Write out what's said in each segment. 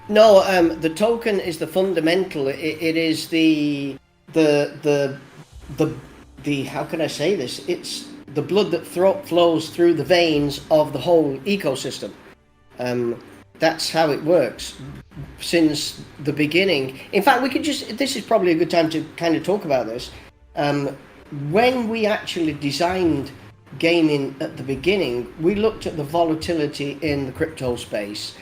No, the token is the fundamental. It is the the the the how can I say this? It's the blood that flows through the veins of the whole ecosystem. Um, that's how it works since the beginning. In fact, we could just. This is probably a good time to kind of talk about this. Um, when we actually designed gaming at the beginning, we looked at the volatility in the crypto space.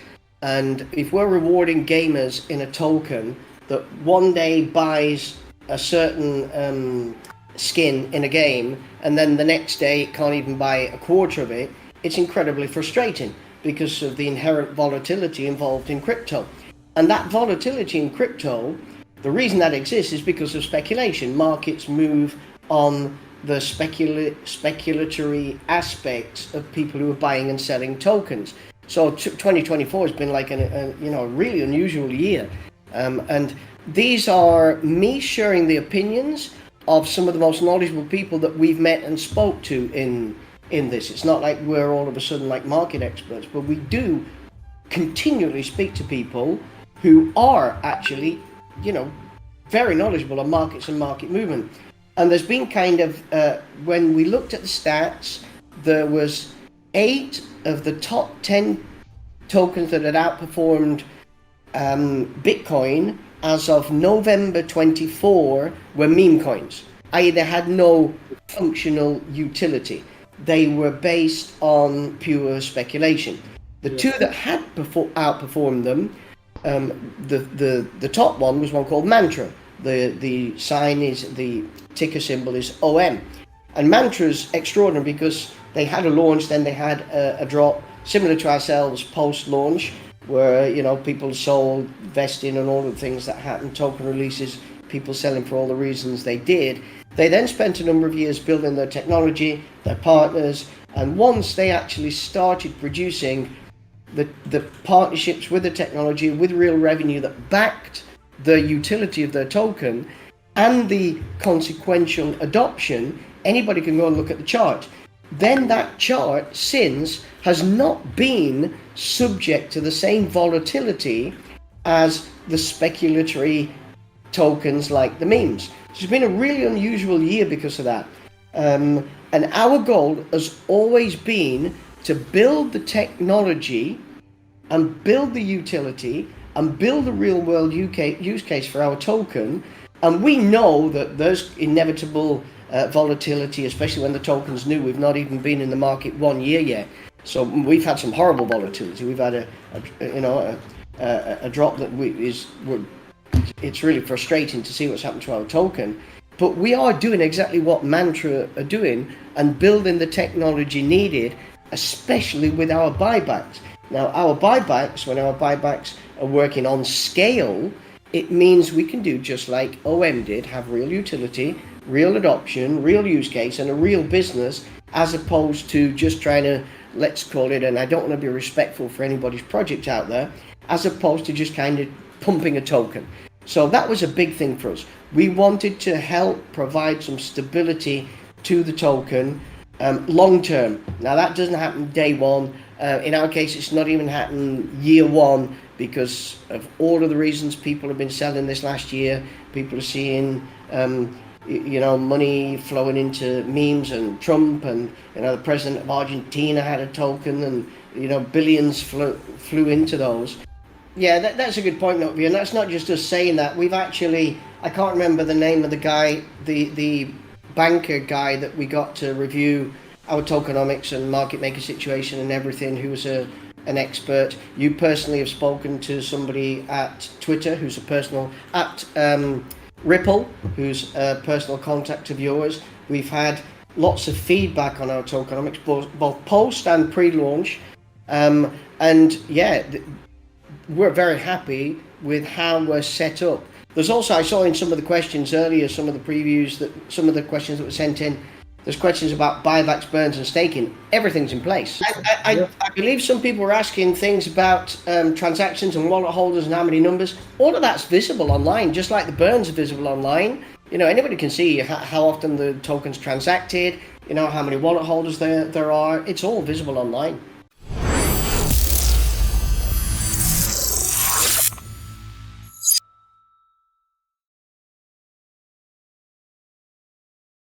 And if we're rewarding gamers in a token that one day buys a certain skin in a game, and then the next day it can't even buy a quarter of it, it's incredibly frustrating because of the inherent volatility involved in crypto. And that volatility in crypto, the reason that exists is because of speculation. Markets move on the speculatory aspects of people who are buying and selling tokens. So 2024 has been like a really unusual year, and these are me sharing the opinions of some of the most knowledgeable people that we've met and spoke to in this. It's not like we're all of a sudden like market experts, but we do continually speak to people who are actually, very knowledgeable on markets and market movement. And there's been kind of, when we looked at the stats, there was 8 of the top 10 tokens that had outperformed Bitcoin as of November 24 were meme coins, i.e. they had no functional utility. They were based on pure speculation. The two that had outperformed them, the top one was one called Mantra. The sign is, the ticker symbol is OM. And Mantra's extraordinary because they had a launch, then they had a drop, similar to ourselves post-launch, where people sold, vesting, and all the things that happened, token releases, people selling for all the reasons they did. They then spent a number of years building their technology, their partners, and once they actually started producing the partnerships with the technology, with real revenue that backed the utility of their token and the consequential adoption, anybody can go and look at the chart. Then that chart since has not been subject to the same volatility as the speculatory tokens like the memes. So it's been a really unusual year because of that. And our goal has always been to build the technology and build the utility and build a real world use case for our token. And we know that there's inevitable volatility, especially when the token's new. We've not even been in the market 1 year yet. So we've had some horrible volatility. We've had a drop that it's really frustrating to see what's happened to our token. But we are doing exactly what Mantra are doing and building the technology needed, especially with our buybacks. Now, when our buybacks are working on scale, it means we can do just like OM did, have real utility, real adoption, real use case, and a real business, as opposed to just trying to, let's call it, and I don't want to be respectful for anybody's project out there, as opposed to just kind of pumping a token. So that was a big thing for us. We wanted to help provide some stability to the token long term. Now that doesn't happen day one. In our case, it's not even happened year one because of all of the reasons people have been selling this last year. People are seeing money flowing into memes, and Trump, and the president of Argentina had a token, and billions flew into those. Yeah, that's a good point, Notvia, and that's not just us saying that. We've actually, I can't remember the name of the guy, the banker guy that we got to review our tokenomics and market maker situation and everything, who was an expert. You personally have spoken to somebody at Twitter who's a personal, at Ripple, who's a personal contact of yours. We've had lots of feedback on our tokenomics, both post and pre-launch. And yeah, we're very happy with how we're set up. There's also, I saw in some of the questions earlier, some of the previews, some of the questions that were sent in, there's questions about buybacks, burns, and staking. Everything's in place. I believe some people were asking things about transactions and wallet holders and how many numbers. All of that's visible online, just like the burns are visible online. Anybody can see how often the token's transacted, how many wallet holders there are. It's all visible online.